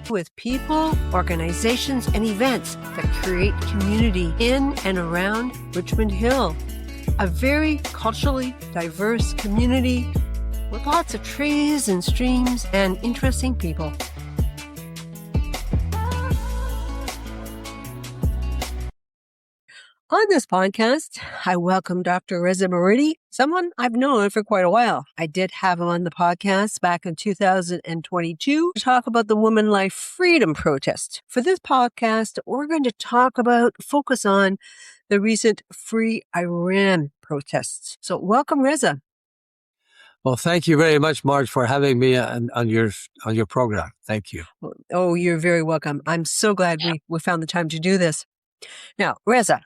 with people, organizations, and events that create community in and around Richmond Hill. A very culturally diverse community with lots of trees and streams and interesting people. On this podcast, I welcome Dr. Reza Moridi, someone I've known for quite a while. I did have him on the podcast back in 2022 to talk about the Women Life Freedom protest. For this podcast, we're going to focus on the recent Free Iran protests. So welcome, Reza. Well, thank you very much, Marge, for having me on your program. Thank you. Oh, you're very welcome. I'm so glad we found the time to do this. Now, Reza,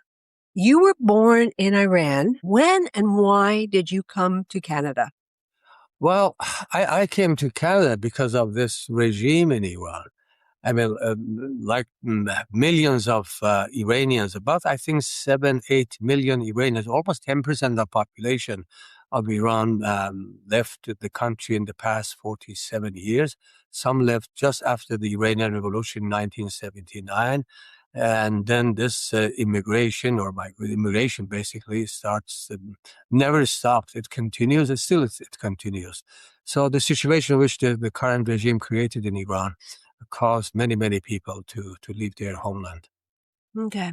you were born in Iran. When and why did you come to Canada? Well, I came to Canada because of this regime in Iran. I mean, millions of Iranians, about I think 7-8 million Iranians, almost 10% of the population of Iran left the country in the past 47 years. Some left just after the Iranian Revolution in 1979. And then this immigration basically starts, never stopped. It continues, it continues. So the situation which the current regime created in Iran caused many, many people to leave their homeland. Okay.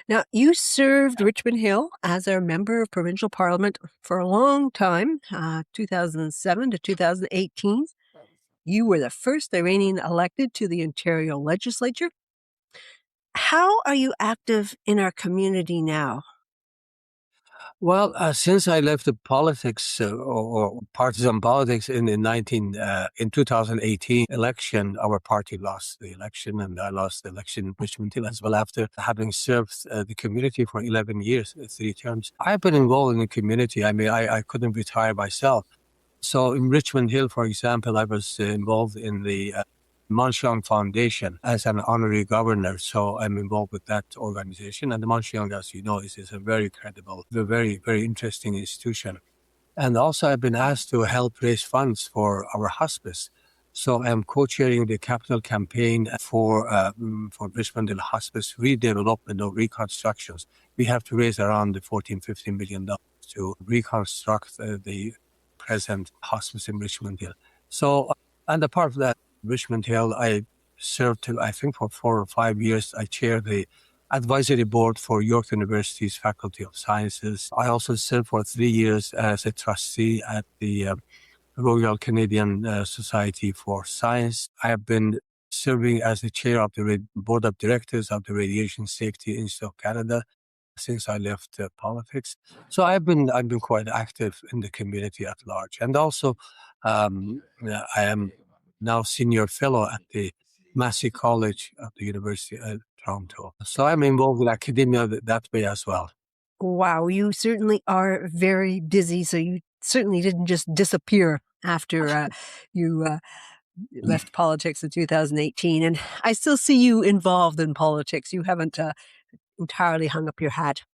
Now, you served Richmond Hill as a member of provincial parliament for a long time, 2007 to 2018. You were the first Iranian elected to the Ontario legislature. How are you active in our community now? Well, since I left the politics or partisan politics in 2018 election, our party lost the election, and I lost the election in Richmond Hill as well after having served the community for 11 years, 3 terms. I've been involved in the community. I mean, I couldn't retire myself. So in Richmond Hill, for example, I was involved in the Montreal Foundation as an honorary governor. So I'm involved with that organization. And the Montreal, as you know, is a very credible, very, very interesting institution. And also I've been asked to help raise funds for our hospice. So I'm co-chairing the capital campaign for Richmond Hill Hospice redevelopment or reconstructions. We have to raise around $14-15 million to reconstruct the present hospice in Richmond Hill. So, and a part of that, Richmond Hill, I served, I think, for 4 or 5 years. I chair the advisory board for York University's Faculty of Sciences. I also served for 3 years as a trustee at the Royal Canadian Society for Science. I have been serving as the chair of the board of directors of the Radiation Safety Institute of Canada since I left politics. So I've been quite active in the community at large. And also, I am now senior fellow at the Massey College of the University of Toronto. So I'm involved in academia that way as well. Wow, you certainly are very busy. So you certainly didn't just disappear after you left politics in 2018. And I still see you involved in politics. You haven't entirely hung up your hat.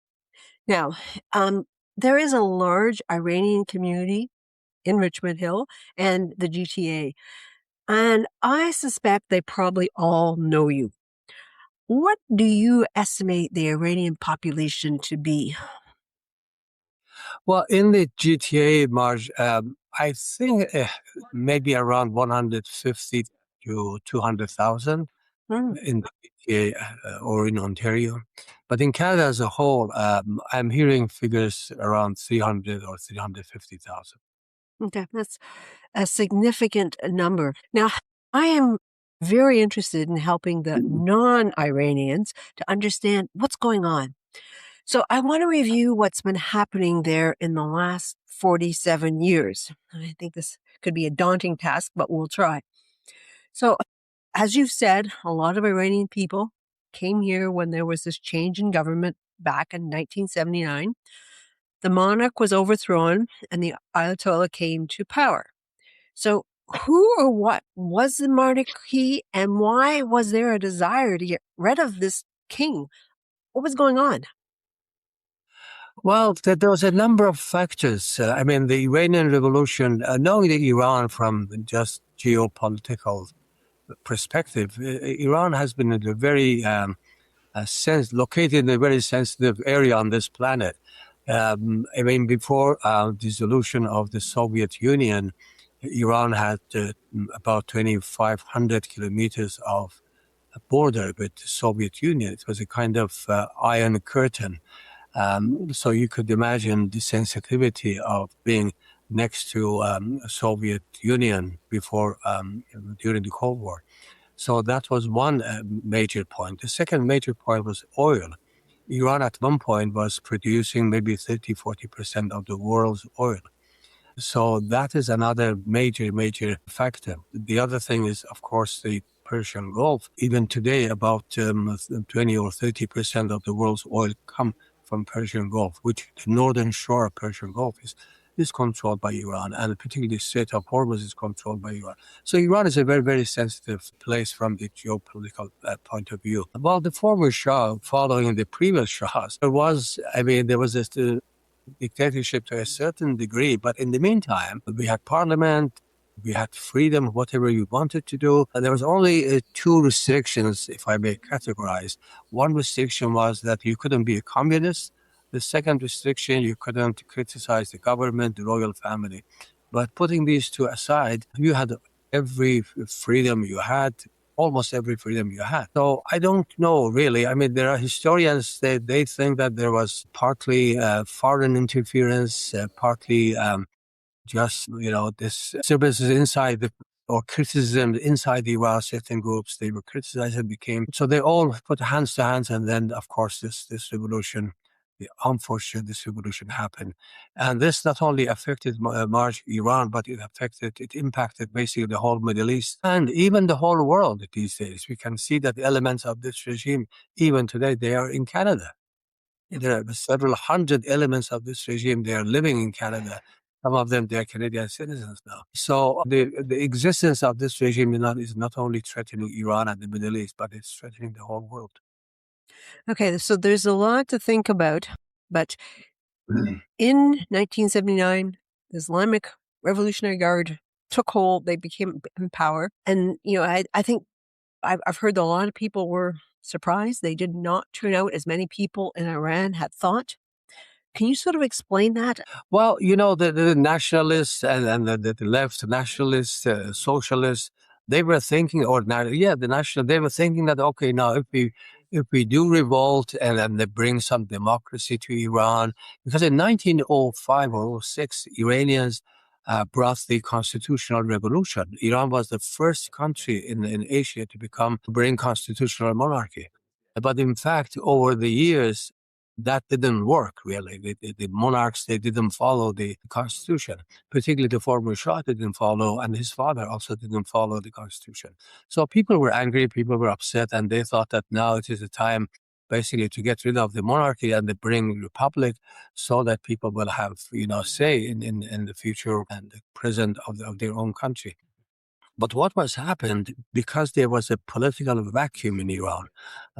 Now, there is a large Iranian community in Richmond Hill and the GTA. And I suspect they probably all know you. What do you estimate the Iranian population to be? Well, in the GTA, Marge, I think maybe around 150 to 200,000 in the GTA or in Ontario. But in Canada as a whole, I'm hearing figures around 300 or 350,000. Okay, that's a significant number. Now, I am very interested in helping the non-Iranians to understand what's going on. So I want to review what's been happening there in the last 47 years. I think this could be a daunting task, but we'll try. So, as you've said, a lot of Iranian people came here when there was this change in government back in 1979. The monarch was overthrown and the Ayatollah came to power. So who or what was the monarchy and why was there a desire to get rid of this king? What was going on? Well, there was a number of factors. I mean, the Iranian Revolution, knowing Iran from just geopolitical perspective, Iran has been in a very located in a very sensitive area on this planet. I mean, before dissolution of the Soviet Union, Iran had about 2,500 kilometers of border with the Soviet Union. It was a kind of iron curtain. So you could imagine the sensitivity of being next to Soviet Union before during the Cold War. So that was one major point. The second major point was oil. Iran at one point was producing maybe 30-40% of the world's oil. So that is another major factor. The other thing is, of course, the Persian Gulf. Even today, about 20 or 30% of the world's oil come from Persian Gulf, which the northern shore of Persian Gulf is controlled by Iran, and particularly the Strait of Hormuz is controlled by Iran. So Iran is a very sensitive place from the geopolitical point of view. Well, the former Shah, following the previous Shahs, there was this dictatorship to a certain degree, but in the meantime, we had parliament, we had freedom, whatever you wanted to do. And there was only two restrictions, if I may categorize. One restriction was that you couldn't be a communist. The second restriction, you couldn't criticize the government, the royal family. But putting these two aside, you had every freedom you had, almost every freedom you had. So I don't know, really. I mean, there are historians, they think that there was partly foreign interference, partly just, this services inside or criticism inside Iran, certain groups, they were criticized and so they all put hands to hands. And then, of course, this revolution, unfortunately, this revolution happened. And this not only affected March Iran, but it impacted basically the whole Middle East and even the whole world these days. We can see that the elements of this regime, even today, they are in Canada. There are several hundred elements of this regime. They are living in Canada. Some of them, they are Canadian citizens now. So the existence of this regime is not only threatening Iran and the Middle East, but it's threatening the whole world. Okay, so there's a lot to think about, but in 1979, the Islamic Revolutionary Guard took hold, they became in power. And, I think I've heard that a lot of people were surprised. They did not turn out as many people in Iran had thought. Can you sort of explain that? Well, the nationalists and the left nationalists, socialists, they were thinking, they were thinking that, okay, now if we do revolt and then they bring some democracy to Iran, because in 1905 or 06, Iranians brought the constitutional revolution. Iran was the first country in Asia to bring constitutional monarchy. But in fact, over the years, that didn't work, really. The monarchs, they didn't follow the constitution. Particularly the former Shah didn't follow, and his father also didn't follow the constitution. So people were angry, people were upset, and they thought that now it is the time basically to get rid of the monarchy and to bring republic so that people will have, say in the future and the present of their own country. But what was happened, because there was a political vacuum in Iran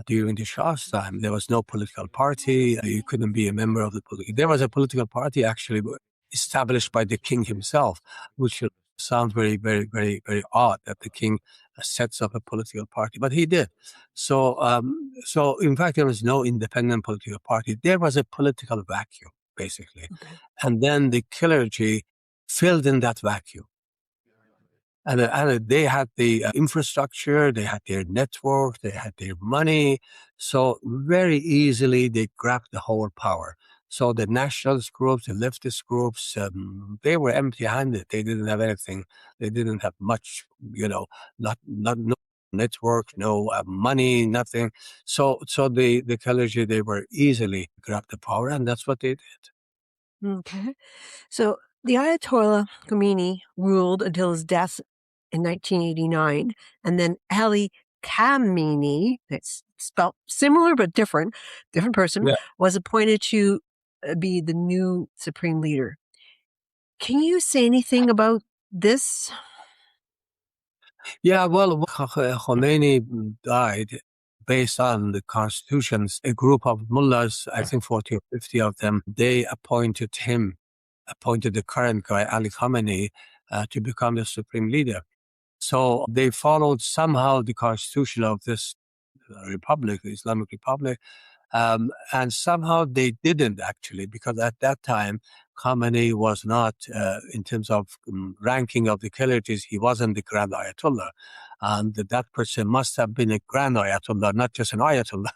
during the Shah's time, there was no political party. You couldn't be a member of the political. There was a political party actually established by the king himself, which sounds very odd that the king sets up a political party, but he did. So in fact, there was no independent political party. There was a political vacuum, basically. Okay. And then the clergy filled in that vacuum. And they had the infrastructure, they had their network, they had their money. So very easily they grabbed the whole power. So the nationalist groups, the leftist groups, they were empty-handed. They didn't have anything. They didn't have much, no network, no money, nothing. So the clergy, they were easily grabbed the power, and that's what they did. Okay. So the Ayatollah Khomeini ruled until his death in 1989, and then Ali Khamenei, it's spelled similar but different person, was appointed to be the new supreme leader. Can you say anything about this? Yeah, well, Khomeini died based on the constitutions. A group of mullahs, I think 40 or 50 of them, they appointed the current guy, Ali Khamenei, to become the supreme leader. So they followed somehow the constitution of this republic, the Islamic Republic, and somehow they didn't actually, because at that time, Khamenei was not, in terms of ranking of the caliphs, he wasn't the Grand Ayatollah. And that person must have been a Grand Ayatollah, not just an Ayatollah.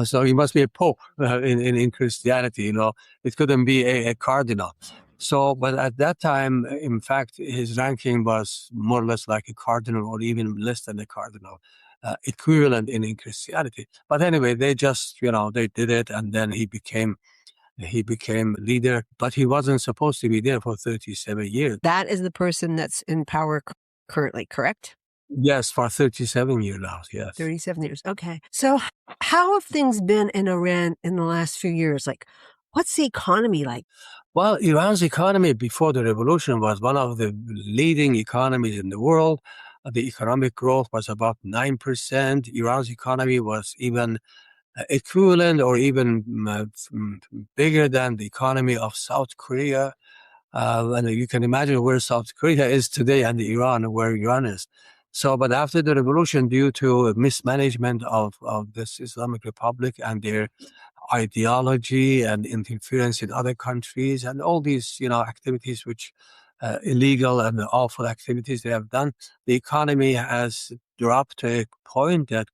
So he must be a pope in Christianity, It couldn't be a cardinal. So, but at that time, in fact, his ranking was more or less like a cardinal or even less than a cardinal. Equivalent in Christianity. But anyway, they just, they did it, and then he became leader, but he wasn't supposed to be there for 37 years. That is the person that's in power currently, correct? Yes, for 37 years now, yes. 37 years, okay. So how have things been in Iran in the last few years? Like, what's the economy like? Well, Iran's economy before the revolution was one of the leading economies in the world. The economic growth was about 9%. Iran's economy was even equivalent or even bigger than the economy of South Korea. And you can imagine where South Korea is today and Iran, where Iran is. So, but after the revolution, due to mismanagement of this Islamic Republic and their ideology and interference in other countries and all these, activities which illegal and awful activities they have done, the economy has dropped to a point that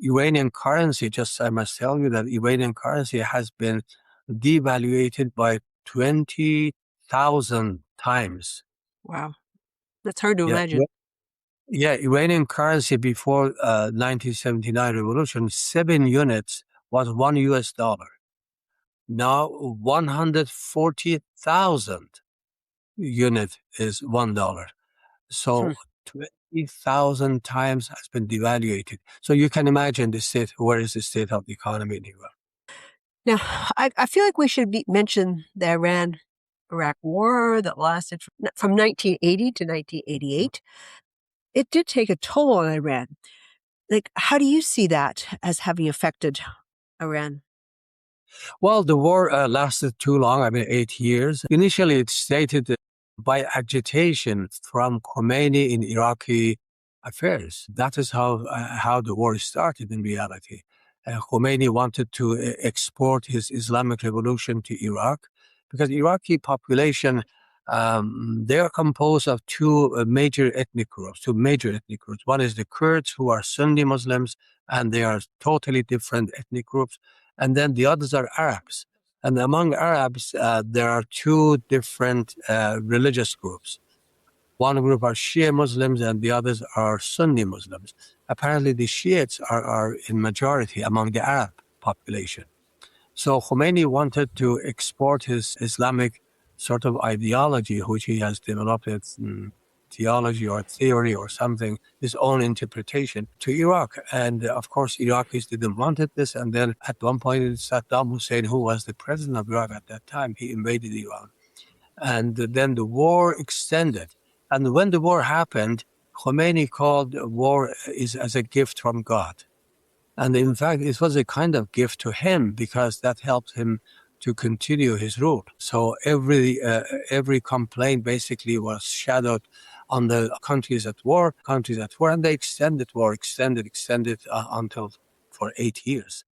Iranian currency, just I must tell you that Iranian currency has been devaluated by 20,000 times. Wow. That's hard to Yeah, imagine. yeah, Iranian currency before 1979 revolution, 7 units was $1. Now 140,000 unit is $1. So 20,000 times has been devaluated. So you can imagine where is the state of the economy in Iran. Now, I feel like we should mention the Iran-Iraq War that lasted from 1980 to 1988. It did take a toll on Iran. Like, how do you see that as having affected Iran? Well, the war lasted too long, 8 years. Initially, it stated by agitation from Khomeini in Iraqi affairs. That is how the war started in reality. Khomeini wanted to export his Islamic revolution to Iraq because Iraqi population, they are composed of two major ethnic groups. One is the Kurds, who are Sunni Muslims, and they are totally different ethnic groups. And then the others are Arabs. And among Arabs, there are two different religious groups. One group are Shia Muslims and the others are Sunni Muslims. Apparently, the Shiites are in majority among the Arab population. So Khomeini wanted to export his Islamic sort of ideology, which he has developed its theology or theory or something, his own interpretation, to Iraq. And of course, Iraqis didn't want this. And then at one point, Saddam Hussein, who was the president of Iraq at that time, he invaded Iran. And then the war extended. And when the war happened, Khomeini called war as a gift from God. And in fact, it was a kind of gift to him because that helped him to continue his rule. So every complaint basically was shadowed on the countries at war, and they extended until for 8 years.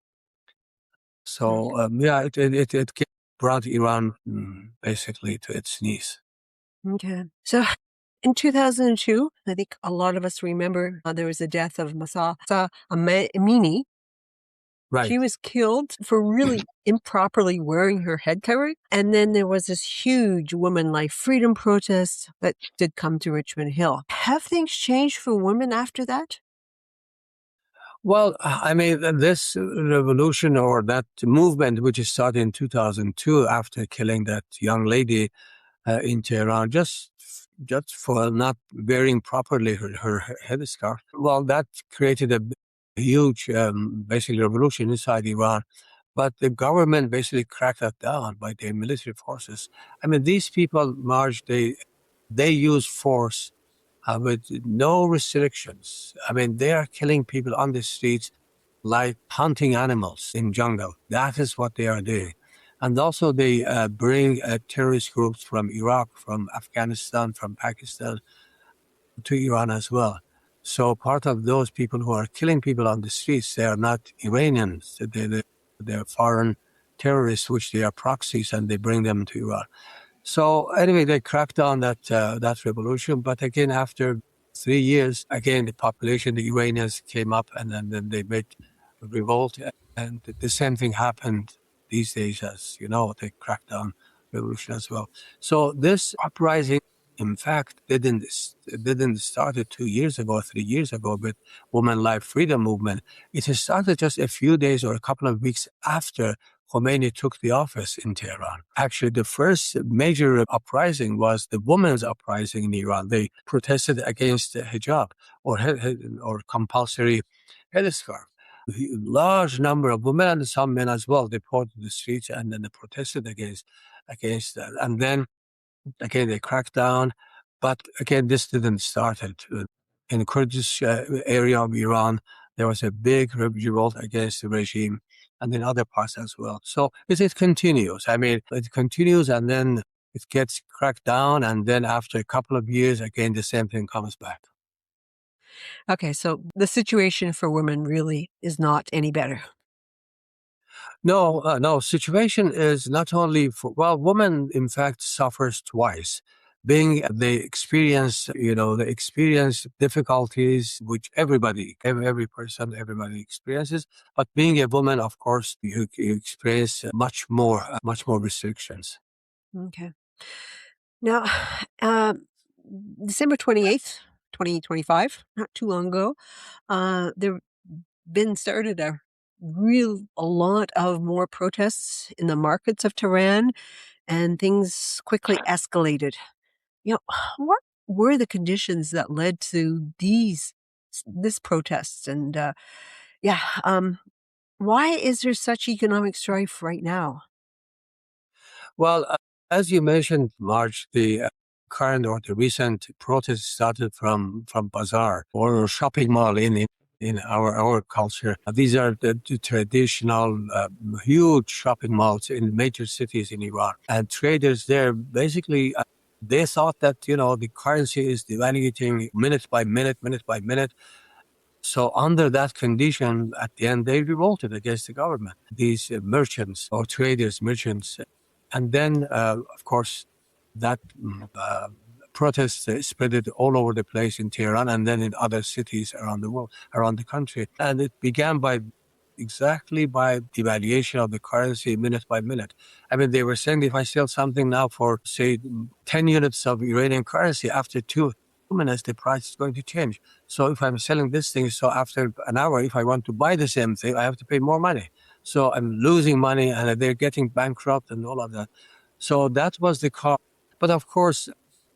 So it brought Iran basically to its knees. Okay. So in 2002, I think a lot of us remember there was the death of Mahsa Amini. Right. She was killed for really improperly wearing her head covering. And then there was this huge women life freedom protest that did come to Richmond Hill. Have things changed for women after that? Well, this revolution or that movement, which started in 2002 after killing that young lady in Tehran, just for not wearing properly her headscarf, well, that created a huge, basically, revolution inside Iran. But the government basically cracked that down by their military forces. These people marched, they use force with no restrictions. They are killing people on the streets like hunting animals in jungle. That is what they are doing. And also they bring terrorist groups from Iraq, from Afghanistan, from Pakistan, to Iran as well. So part of those people who are killing people on the streets, they are not Iranians. They're foreign terrorists, which they are proxies, and they bring them to Iran. So anyway, they cracked down that revolution. But again, after 3 years, again the population, the Iranians came up, and then they made a revolt, and the same thing happened these days, as you know, they cracked down revolution as well. So this uprising, in fact, didn't started 2 years ago, 3 years ago with Women Life Freedom Movement. It has started just a few days or a couple of weeks after Khomeini took the office in Tehran. Actually, the first major uprising was the women's uprising in Iran. They protested against hijab or compulsory headscarf. A large number of women and some men as well. They poured to the streets, and then they protested against that. And then again, they cracked down. But again, this didn't start in the Kurdish area of Iran. There was a big revolt against the regime, and in other parts as well. So it continues. I mean, it continues, and then it gets cracked down, and then after a couple of years, again, the same thing comes back. Okay, so the situation for women really is not any better. No. Situation is not only for, well, women in fact suffers twice. Being they experience, they experience difficulties which every person, everybody experiences. But being a woman, of course, you experience much more restrictions. Okay. Now, December 28th, 2025, not too long ago, there been started a lot of more protests in the markets of Tehran, and things quickly escalated. You know, what were the conditions that led to this protests? And yeah, why is there such economic strife right now? Well, as you mentioned, Marge, the current or the recent protest started from bazaar or shopping mall in our culture. These are the traditional huge shopping malls in major cities in Iran, and traders there basically. They thought that the currency is devaluing minute by minute. So under that condition, at the end, they revolted against the government. These merchants or merchants, and then, of course, that protest spread it all over the place in Tehran and then in other cities around the world, around the country. And it began exactly by devaluation of the currency minute by minute. I mean, they were saying if I sell something now for, say, 10 units of Iranian currency, after 2 minutes, the price is going to change. So if I'm selling this thing, so after an hour, if I want to buy the same thing, I have to pay more money. So I'm losing money and they're getting bankrupt and all of that. So that was the cause. But of course,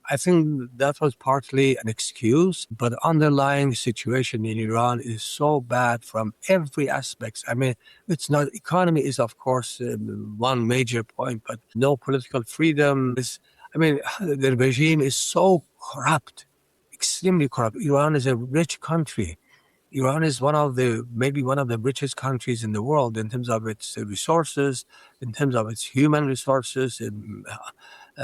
I think that was partly an excuse, but underlying situation in Iran is so bad from every aspect. I mean, it's not, economy is of course one major point, but no political freedom is, I mean, the regime is so corrupt, extremely corrupt. Iran is a rich country. Iran is maybe one of the richest countries in the world in terms of its resources, in terms of its human resources,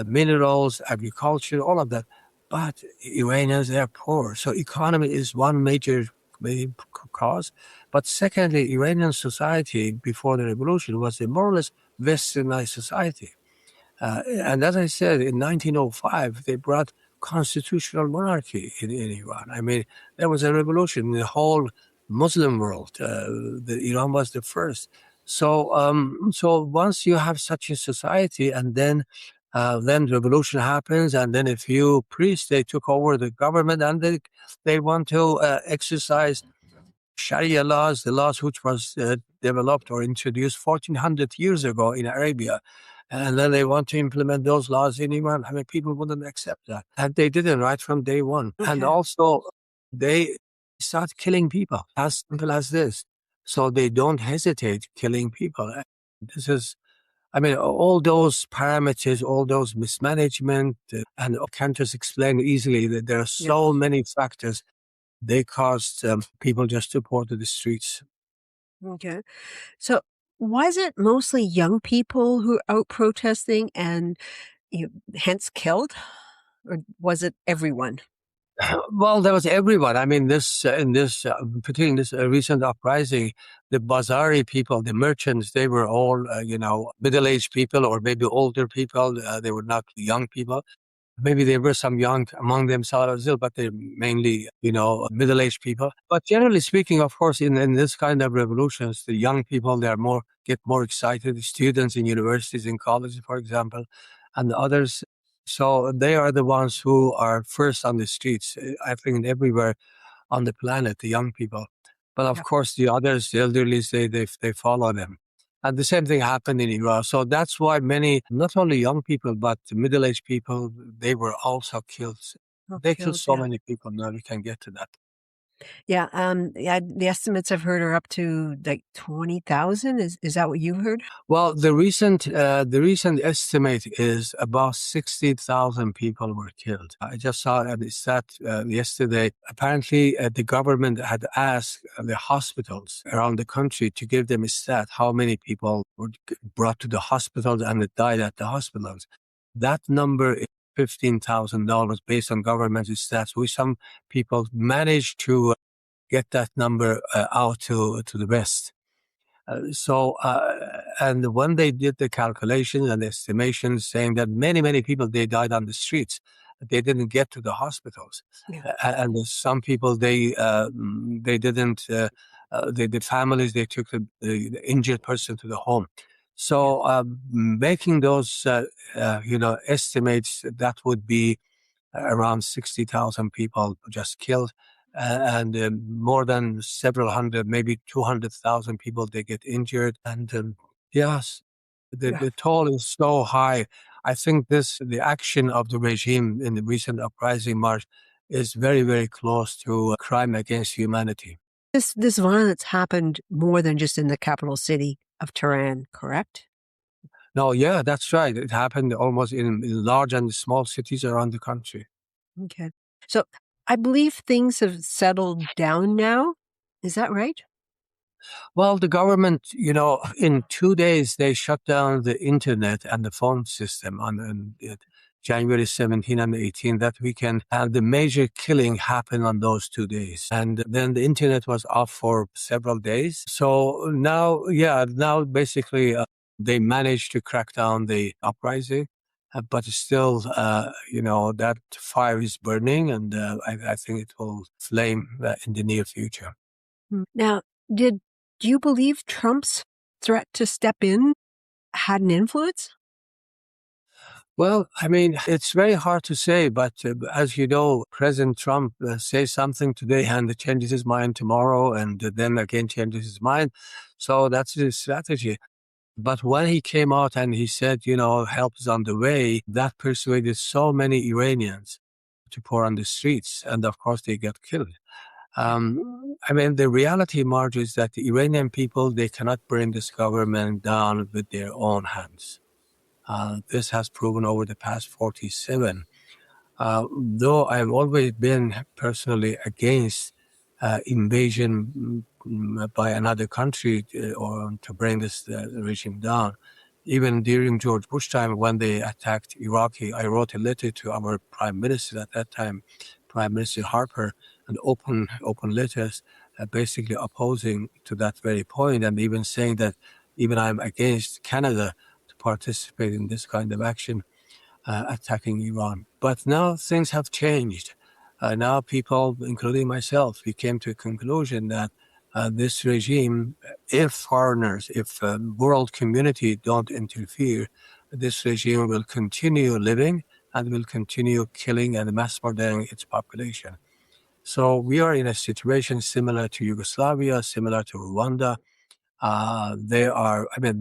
minerals, agriculture, all of that. But Iranians, they're poor. So economy is one major cause. But secondly, Iranian society before the revolution was a more or less westernized society. And as I said, in 1905, they brought constitutional monarchy in Iran. I mean, there was a revolution in the whole Muslim world. Iran was the first. So once you have such a society, and then revolution happens, and then a few priests, they took over the government, and they want to exercise Sharia laws, the laws which was developed or introduced 1400 years ago in Arabia. And then they want to implement those laws in Iran. I mean, people wouldn't accept that. And they didn't right from day one. Okay. And also, they start killing people, as simple as this. So they don't hesitate killing people. This is, I mean, all those parameters, all those mismanagement, and I can't just explain easily that there are so many factors. They caused people just to pour to the streets. Okay. So was it mostly young people who are out protesting and hence killed? Or was it everyone? Well, there was everyone. I mean, particularly in this recent uprising, the Bazari people, the merchants, they were all, middle-aged people or maybe older people. They were not young people. Maybe there were some young among themselves as well, but they're mainly, middle-aged people. But generally speaking, of course, in this kind of revolutions, the young people, get more excited. The students in universities and colleges, for example, and the others. So they are the ones who are first on the streets. I think everywhere on the planet, the young people. But of Yeah. course, the others, the elderly, they follow them. And the same thing happened in Iran. So that's why many, not only young people, but middle-aged people, they were also killed. All They killed killed. so Yeah. many people. Now we can get to that. Yeah. Yeah. The estimates I've heard are up to like 20,000. Is that what you heard? Well, the recent estimate is about 60,000 people were killed. I just saw a stat yesterday. Apparently, the government had asked the hospitals around the country to give them a stat how many people were brought to the hospitals and died at the hospitals. That number is $15,000 based on government stats. We some people managed to get that number out to the West. And when they did the calculations and estimations saying that many, many people, they died on the streets, they didn't get to the hospitals. Yeah. And some people, they didn't, the families, they took the injured person to the home. Yeah. So making those, estimates, that would be around 60,000 people just killed, and more than several hundred, maybe 200,000 people, they get injured. And yes, Yeah. the toll is so high. I think the action of the regime in the recent uprising march is very, very close to a crime against humanity. This violence happened more than just in the capital city of Tehran, correct? No, yeah, that's right. It happened almost in large and small cities around the country. Okay. So I believe things have settled down now. Is that right? Well, the government, in 2 days, they shut down the internet and the phone system on January 17 and 18, that weekend. And the major killing happened on those 2 days. And then the internet was off for several days. So now, yeah, now basically they managed to crack down the uprising. But still, that fire is burning, and I think it will flame in the near future. Now, do you believe Trump's threat to step in had an influence? Well, I mean, it's very hard to say, but as you know, President Trump says something today and changes his mind tomorrow, and then again changes his mind. So that's his strategy. But when he came out and he said, help is on the way, that persuaded so many Iranians to pour on the streets. And of course, they got killed. Yeah. I mean, the reality, Marge, is that the Iranian people, they cannot bring this government down with their own hands. This has proven over the past 47. Though I've always been personally against invasion by another country or to bring this regime down. Even during George Bush time, when they attacked Iraq, I wrote a letter to our prime minister at that time, Prime Minister Harper, and open letters, basically opposing to that very point, and even saying that even I'm against Canada to participate in this kind of action, attacking Iran. But now things have changed. Now people, including myself, we came to a conclusion that this regime, if foreigners, if world community don't interfere, this regime will continue living and will continue killing and mass murdering its population. So we are in a situation similar to Yugoslavia, similar to Rwanda.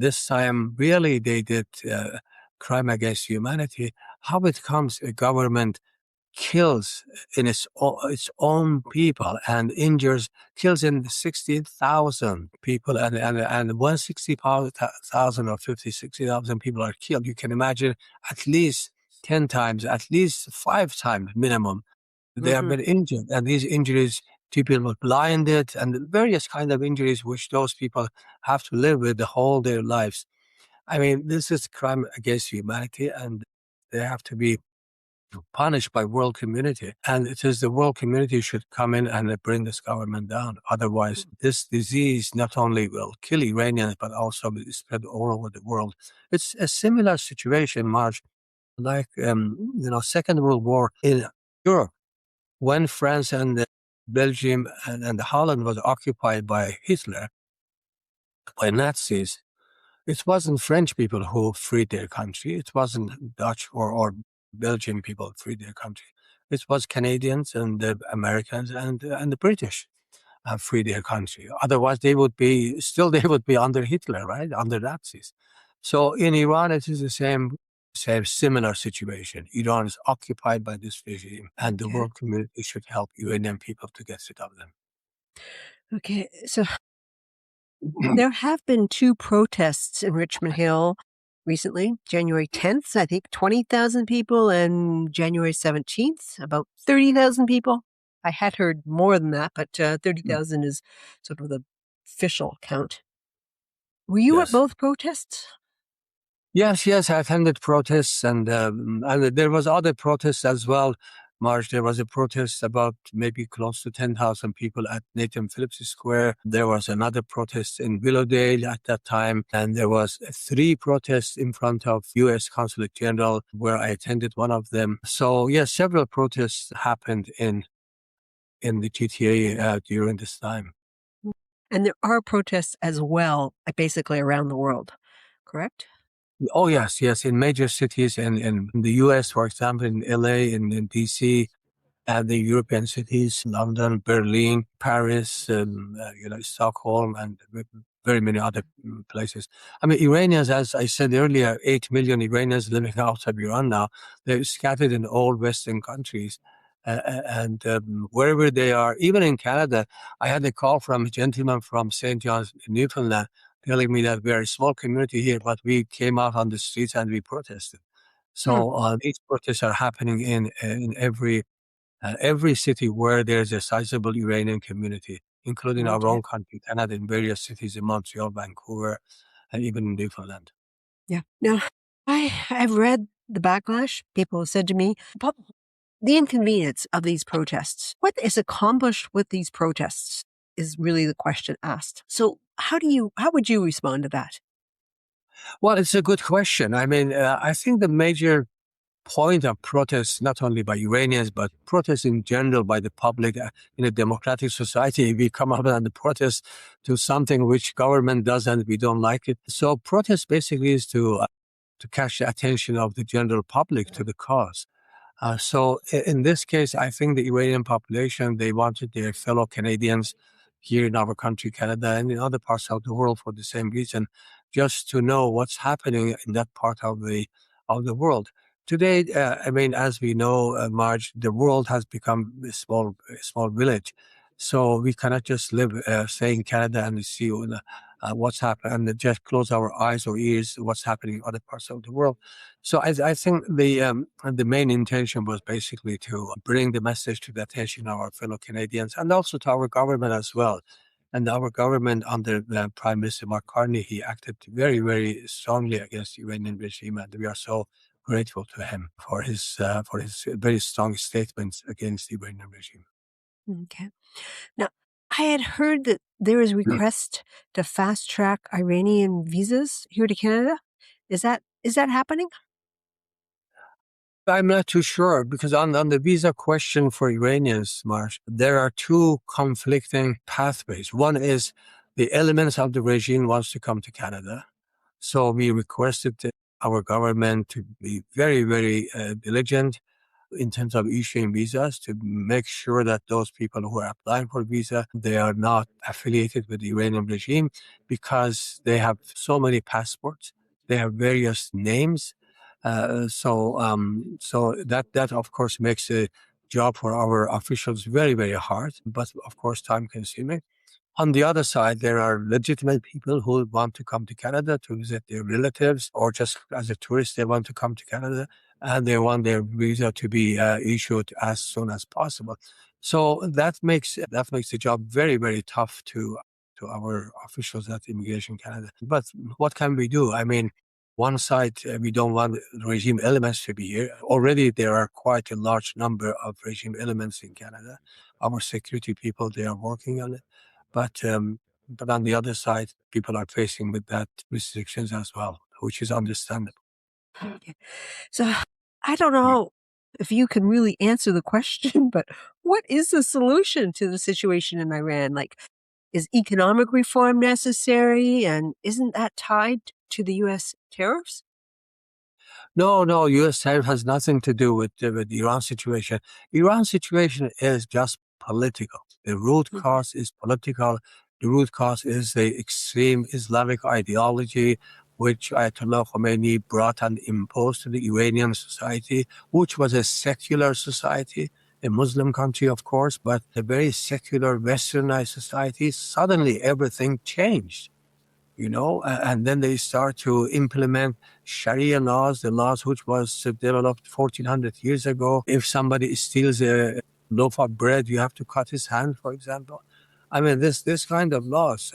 This time really they did crime against humanity. How it comes a government kills in its own people and kills in 60,000 people, and when 60,000 or 60,000 people are killed, you can imagine at least 10 times, at least 5 times minimum, they have Hmm. been injured. And these injuries, people were blinded and various kind of injuries which those people have to live with the whole their lives. I mean, this is crime against humanity, and they have to be punished by world community. And it is the world community should come in and bring this government down. Otherwise, this disease not only will kill Iranians, but also will spread all over the world. It's a similar situation, Marge, like, Second World War in Europe, when France and Belgium and Holland was occupied by Hitler, by Nazis. It wasn't French people who freed their country. It wasn't Dutch or Belgian people who freed their country. It was Canadians and the Americans and the British freed their country. Otherwise, they would be under Hitler, right? Under Nazis. So in Iran, it is the same similar situation. Iran is occupied by this regime, and the Okay. world community should help Iranian people to get rid of them. Okay. So there have been two protests in Richmond Hill recently. January 10th, I think 20,000 people, and January 17th, about 30,000 people. I had heard more than that, but 30,000 is sort of the official count. Were you at Yes. both protests? Yes, I attended protests, and there was other protests as well. March, there was a protest about maybe close to 10,000 people at Nathan Phillips Square. There was another protest in Willowdale at that time, and there was 3 protests in front of U.S. Consulate General, where I attended one of them. So yes, several protests happened in the GTA during this time. And there are protests as well, basically around the world, correct? Oh, yes. In major cities in the US, for example, in LA, in DC, and the European cities, London, Berlin, Paris, Stockholm, and very many other places. I mean, Iranians, as I said earlier, 8 million Iranians living outside Iran now. They're scattered in all Western countries. And wherever they are, even in Canada, I had a call from a gentleman from St. John's, Newfoundland, telling me that we are a small community here, but we came out on the streets and we protested. Hmm. So these protests are happening in every city where there's a sizable Iranian community, including our Okay. own country, Canada, in various cities in Montreal, Vancouver, and even in Newfoundland. Yeah. Now, I've read the backlash. People have said to me, but the inconvenience of these protests, what is accomplished with these protests is really the question asked. So how would you respond to that? Well, it's a good question. I mean, I think the major point of protests, not only by Iranians, but protests in general by the public in a democratic society, we come up and protest to something which government does and we don't like it. So protest basically is to catch the attention of the general public to the cause. So in this case, I think the Iranian population, they wanted their fellow Canadians here in our country, Canada, and in other parts of the world for the same reason, just to know what's happening in that part of the world. Today, I mean, as we know, Marge, the world has become a small village. So we cannot just live, stay in Canada and see what's happening and just close our eyes or ears what's happening in other parts of the world. So I think the main intention was basically to bring the message to the attention of our fellow Canadians and also to our government as well. And our government under Prime Minister Mark Carney, he acted very, very strongly against the Iranian regime, and we are so grateful to him for his very strong statements against the Iranian regime. Okay. Now, I had heard that there is request to fast track Iranian visas here to Canada. Is that happening? I'm not too sure because on the visa question for Iranians, Marsh, there are 2 conflicting pathways. One is the elements of the regime wants to come to Canada. So we requested our government to be very, very diligent in terms of issuing visas to make sure that those people who are applying for visa, they are not affiliated with the Iranian regime because they have so many passports. They have various names. So that of course makes the job for our officials very, very hard, but of course time consuming. On the other side, there are legitimate people who want to come to Canada to visit their relatives or just as a tourist, they want to come to Canada and they want their visa to be issued as soon as possible. So that makes the job very, very tough to our officials at Immigration Canada. But what can we do? I mean, One side, we don't want regime elements to be here. Already there are quite a large number of regime elements in Canada. Our security people, they are working on it. But on the other side, people are facing with that restrictions as well, which is understandable. Okay. So I don't know if you can really answer the question, but what is the solution to the situation in Iran? Like, is economic reform necessary? And isn't that tied to the US tariffs? No, U.S. tariff has nothing to do with the Iran situation. Iran situation is just political. The root Okay. cause is political. The root cause is the extreme Islamic ideology, which Ayatollah Khomeini brought and imposed to the Iranian society, which was a secular society, a Muslim country, of course, but a very secular, westernized society. Suddenly everything changed, and then they start to implement Sharia laws, the laws which was developed 1400 years ago. If somebody steals a loaf of bread, you have to cut his hand, for example. I mean, this kind of laws.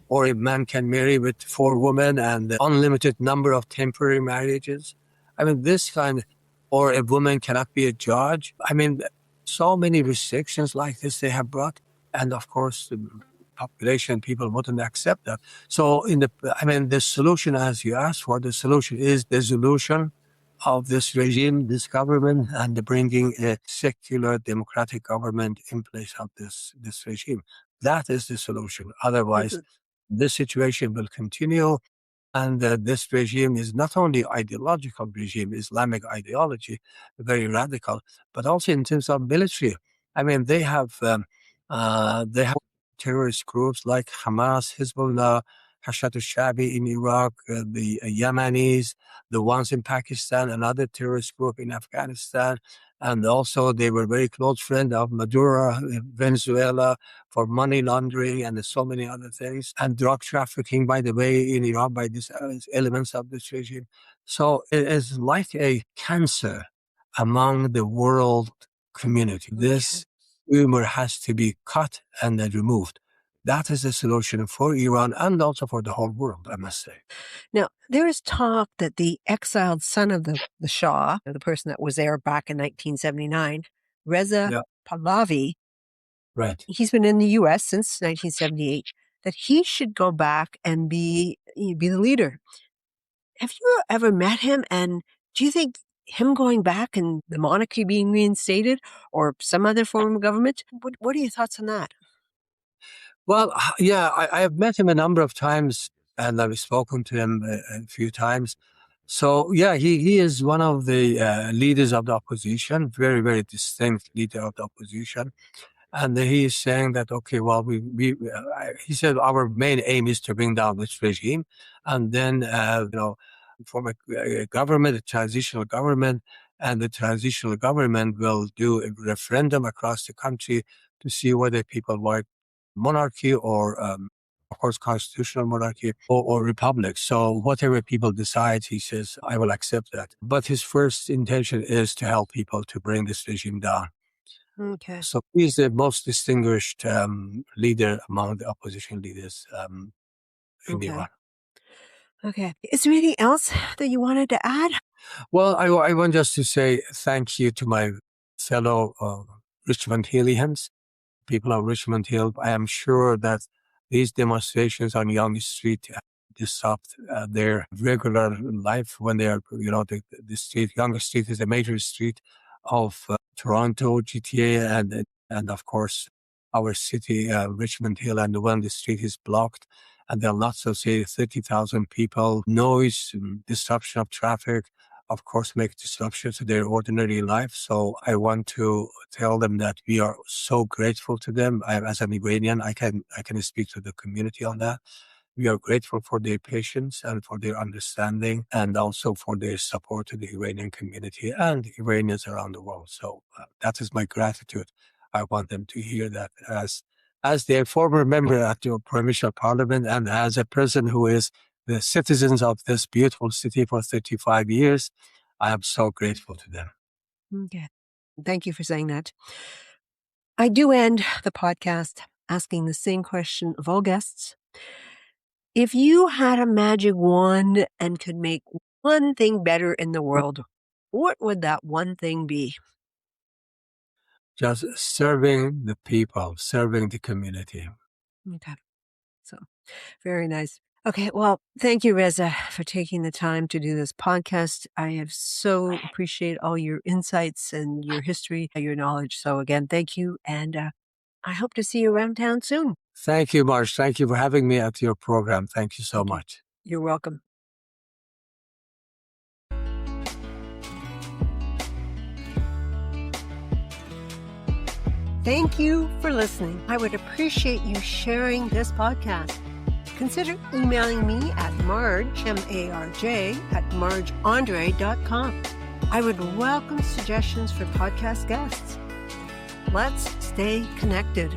Or a man can marry with 4 women and unlimited number of temporary marriages. I mean, or a woman cannot be a judge. I mean, so many restrictions like this they have brought. And of course, the population, people wouldn't accept that. So the solution, as you asked for, the solution is dissolution of this regime, this government, and bringing a secular democratic government in place of this regime. That is the solution. Otherwise, Mhm. this situation will continue. And this regime is not only ideological regime, Islamic ideology, very radical, but also in terms of military. I mean, they have terrorist groups like Hamas, Hezbollah, Hashad al-Shabi in Iraq, the Yemenis, the ones in Pakistan, another terrorist group in Afghanistan. And also they were very close friend of Maduro in Venezuela for money laundering and so many other things. And drug trafficking, by the way, in Iran by these elements of this regime. So it is like a cancer among the world community. Okay. This tumor has to be cut and then removed. That is the solution for Iran and also for the whole world, I must say. Now, there is talk that the exiled son of the Shah, the person that was there back in 1979, Reza Yeah, Pahlavi, right. he's been in the US since 1978, that he should go back and be the leader. Have you ever met him? And do you think him going back and the monarchy being reinstated or some other form of government? What are your thoughts on that? Well, yeah, I have met him a number of times and I've spoken to him a few times. So, yeah, he is one of the leaders of the opposition, very, very distinct leader of the opposition. And he is saying that, okay, well, he said our main aim is to bring down this regime and then, form a government, a transitional government, and the transitional government will do a referendum across the country to see whether people like monarchy or, of course, constitutional monarchy or republic. So whatever people decide, he says, I will accept that. But his first intention is to help people to bring this regime down. Okay. So he's the most distinguished leader among the opposition leaders in Okay. Iran. Okay. Is there anything else that you wanted to add? Well, I want just to say thank you to my fellow Richmond Hillians, people of Richmond Hill. I am sure that these demonstrations on Yonge Street disrupt their regular life when they are, the street, Yonge Street is a major street of Toronto, GTA, and of course, our city, Richmond Hill, and when the street is blocked, and there are lots of, say, 30,000 people, noise, and disruption of traffic, of course, make disruption to their ordinary life. So I want to tell them that we are so grateful to them. As an Iranian, I can speak to the community on that. We are grateful for their patience and for their understanding and also for their support to the Iranian community and Iranians around the world. So that is my gratitude. I want them to hear that as their former member at the provincial parliament and as a person who is the citizens of this beautiful city for 35 years. I am so grateful to them. Okay. Thank you for saying that. I do end the podcast asking the same question of all guests. If you had a magic wand and could make one thing better in the world, what would that one thing be? Just serving the people, serving the community. Okay. So very nice. Okay. Well, thank you, Reza, for taking the time to do this podcast. I have so appreciate all your insights and your history, your knowledge. So again, thank you. And I hope to see you around town soon. Thank you, Marsh. Thank you for having me at your program. Thank you so Thank you. much. You're welcome. Thank you for listening. I would appreciate you sharing this podcast. Consider emailing me at Marge, M-A-R-J, at margeandre.com. I would welcome suggestions for podcast guests. Let's stay connected.